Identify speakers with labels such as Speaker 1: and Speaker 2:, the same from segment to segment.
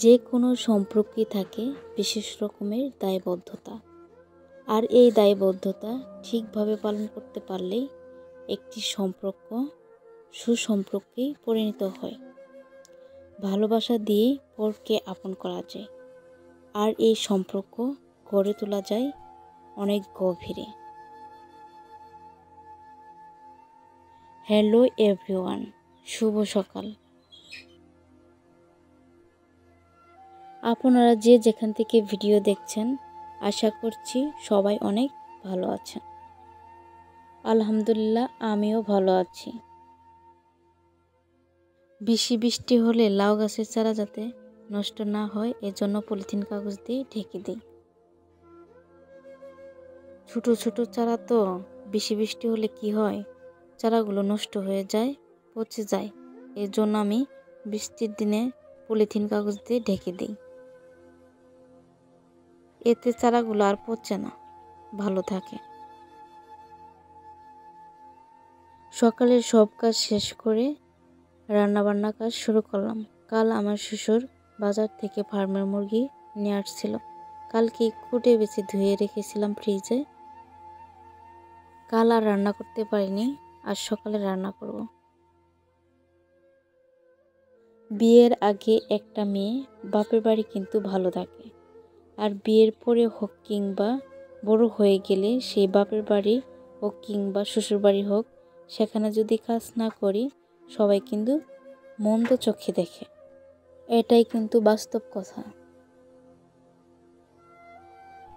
Speaker 1: যে কোনো সম্পর্কে থাকে বিশেষ রকমের দায়বদ্ধতা, আর এই দায়বদ্ধতা ঠিকভাবে পালন করতে পারলেই একটি সম্পর্ক সুসম্পর্কে পরিণত হয়। ভালোবাসা দিয়ে পরকে আপন করা যায়, আর এই সম্পর্ক গড়ে তোলা যায় অনেক গভীরে। হ্যালো এভরিওয়ান, শুভ সকাল। আপনারা যে যেখান থেকে ভিডিও দেখছেন, আশা করছি সবাই অনেক ভালো আছেন। আলহামদুলিল্লাহ, আমিও ভালো আছি। বেশি বৃষ্টি হলে লাউ গাছের চারা যাতে নষ্ট না হয়, এজন্য পলিথিন কাগজ দিয়ে ঢেকে দিই। ছোট ছোট চারা তো বেশি বৃষ্টি হলে কি হয়, চারাগুলো নষ্ট হয়ে যায়, পচে যায়। এর জন্য আমি বৃষ্টির দিনে পলিথিন কাগজ দিয়ে ঢেকে দিই। এতে চারাগুলো আর পচে না, ভালো থাকে। সকালের সব কাজ শেষ করে রান্নাবান্না কাজ শুরু করলাম। কাল আমার শ্বশুর বাজার থেকে ফার্মের মুরগি নিয়ে আসছিল। কালকে কুটে বেছে ধুয়ে রেখেছিলাম ফ্রিজে। কাল আর রান্না করতে পারিনি, আজ সকালে রান্না করব। বিয়ের আগে একটা মেয়ে বাপের বাড়ি কিন্তু ভালো থাকে, আর বিয়ের পরে হোক কিংবা বড় হয়ে গেলে সেই বাপের বাড়ি হোক কিংবা শ্বশুর বাড়ি হোক, সেখানে যদি কাজ না করি সবাই কিন্তু মন্দ চোখে দেখে। এটাই কিন্তু বাস্তব কথা।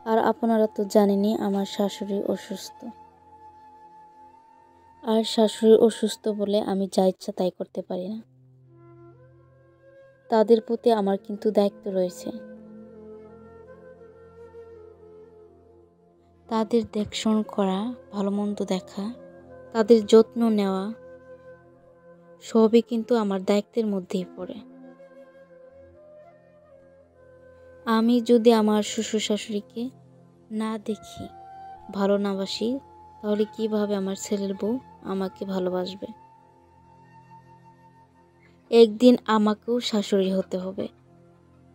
Speaker 1: আর আপনারা তো জানেনই আমার শাশুড়ি অসুস্থ, আর শাশুড়ি অসুস্থ বলে আমি যা ইচ্ছা তাই করতে পারি না। তাদের প্রতি আমার কিন্তু দায়িত্ব রয়েছে। তাদের দেখশন করা, ভালো মন্দ দেখা, তাদের যত্ন নেওয়া সবই কিন্তু আমার দায়িত্বের মধ্যেই পড়ে। আমি যদি আমার শ্বশুর শাশুড়িকে না দেখি, ভালো না বাসি, তাহলে কিভাবে আমার ছেলের বউ আমাকে ভালোবাসবে? একদিন আমাকেও শাশুড়ি হতে হবে।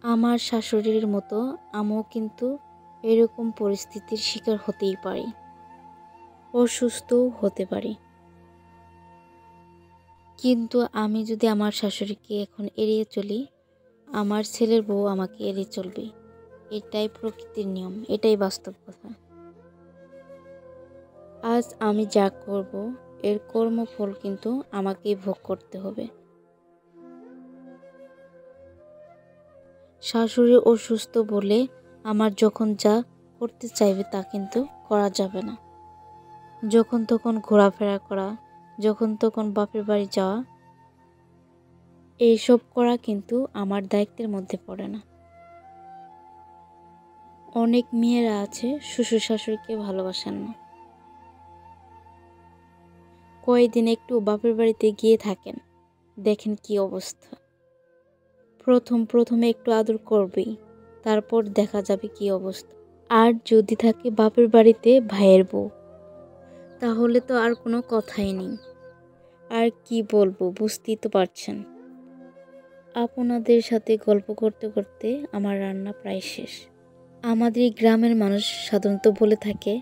Speaker 1: আমার শাশুড়ির মতো আমিও কিন্তু এরকম পরিস্থিতির শিকার হতেই পারি, অসুস্থও হতে পারি। কিন্তু আমি যদি আমার শাশুড়িকে এখন এড়িয়ে চলি, আমার ছেলের বউ আমাকে এড়িয়ে চলবে। এটাই প্রকৃতির নিয়ম, এটাই বাস্তব কথা। আজ আমি যা করব এর কর্মফল কিন্তু আমাকেই ভোগ করতে হবে। শাশুড়ি অসুস্থ বলে আমার যখন যা করতে চাইবে তা কিন্তু করা যাবে না। যখন তখন ঘোরাফেরা করা, যখন তখন বাপের বাড়ি যাওয়া, এইসব করা কিন্তু আমার দায়িত্বের মধ্যে পড়ে না। অনেক মেয়েরা আছে শ্বশুর শাশুড়িকে ভালোবাসেন না। কয়েকদিন একটু বাপের বাড়িতে গিয়ে থাকেন, দেখেন কি অবস্থা। প্রথমে একটু আদর করবেই, তারপর দেখা যাবে কি অবস্থা। আর যদি থাকে বাপের বাড়িতে ভাইয়ের বউ, তাহলে তো আর কোনো কথাই নেই। আর কি বলবো, বুঝতেই তো পারছেন। আপনাদের সাথে গল্প করতে করতে আমার রান্না প্রায় শেষ। আমাদের গ্রামের মানুষ সাধারণত বলে থাকে,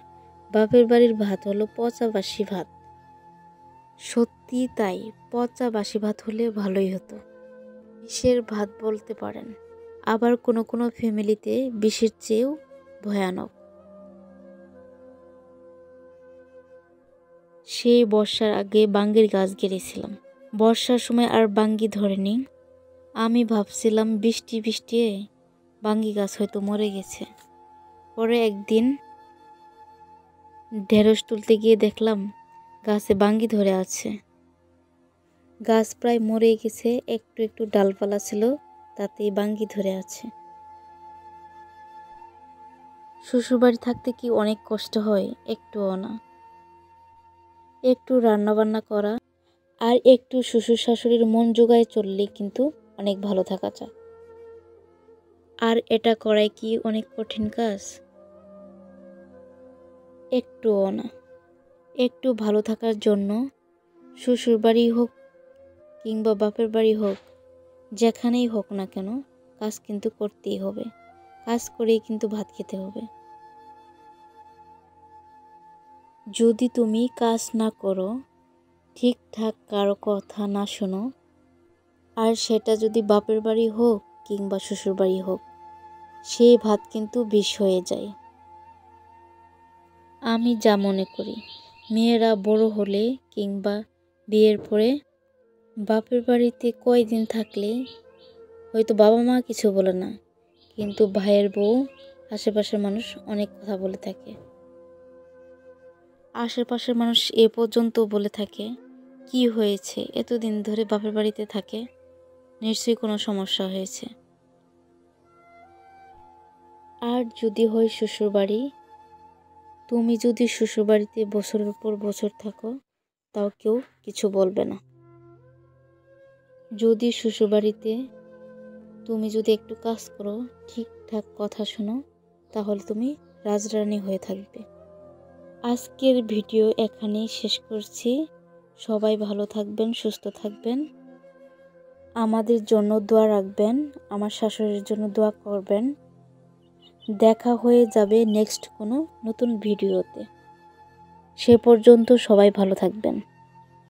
Speaker 1: বাপের বাড়ির ভাত হলো পচা বাসি ভাত। সত্যি তাই, পচা বাসি ভাত হলে ভালোই হতো। বিষের ভাত বলতে পারেন। আবার কোনো কোনো ফ্যামিলিতে বিষের চেয়েও ভয়ানক। সেই বর্ষার আগে বাঙ্গির গাছ গেড়েছিলাম। বর্ষার সময় আর বাঙ্গি ধরেনি। আমি ভাবছিলাম বৃষ্টি বাঙ্গি গাছ হয়তো মরে গেছে। পরে একদিন ঢেঁড়স তুলতে গিয়ে দেখলাম গাছে বাঙ্গি ধরে আছে। গাছ প্রায় মরে গেছে, একটু একটু ডালপালা ছিল, তাতেই বাঙ্গি ধরে আছে। শ্বশুরবাড়ি থাকতে কি অনেক কষ্ট হয়? একটুও না। একটু রান্নাবান্না করা আর একটু শ্বশুর শাশুড়ির মন জোগায় চললে কিন্তু অনেক ভালো থাকা যায়। আর এটা করাই কি অনেক কঠিন কাজ? একটুও না। একটু ভালো থাকার জন্য শ্বশুর বাড়ি হোক কিংবা বাপের বাড়ি হোক, যেখানেই হোক না কেন, কাজ কিন্তু করতেই হবে, কাজ করেই কিন্তু ভাত খেতে হবে। যদি তুমি কাজ না করো, ঠিকঠাক কারো কথা না শোনো, আর সেটা যদি বাপের বাড়ি হোক কিংবা শ্বশুর বাড়ি হোক, সেই ভাত কিন্তু বিষ হয়ে যায়। আমি যা মনে করি, মেয়েরা বড় হলে কিংবা বিয়ের পরে বাপের বাড়িতে কয়দিন থাকলে হয়তো বাবা মা কিছু বলে না, কিন্তু ভাইয়ের বউ, আশেপাশের মানুষ অনেক কথা বলে থাকে। আশেপাশের মানুষ এ পর্যন্ত বলে থাকে, কি হয়েছে, এতদিন ধরে বাপের বাড়িতে থাকে, নিশ্চয়ই কোনো সমস্যা হয়েছে। আর যদি হয় শ্বশুর বাড়ি, তুমি যদি শ্বশুর বাড়িতে বছরের পর বছর থাকো, তাও কেউ কিছু বলবে না। যদি শ্বশুর বাড়িতে তুমি যদি একটু কাজ করো, ঠিকঠাক কথা শোনো, তাহলে তুমি রাজরানী হয়ে থাকবে। আজকের ভিডিও এখানেই শেষ করছি। সবাই ভালো থাকবেন, সুস্থ থাকবেন, আমাদের জন্য দোয়া রাখবেন, আমার শাশুড়ির জন্য দোয়া করবেন। দেখা হয়ে যাবে নেক্সট কোনো নতুন ভিডিওতে। সে পর্যন্ত সবাই ভালো থাকবেন।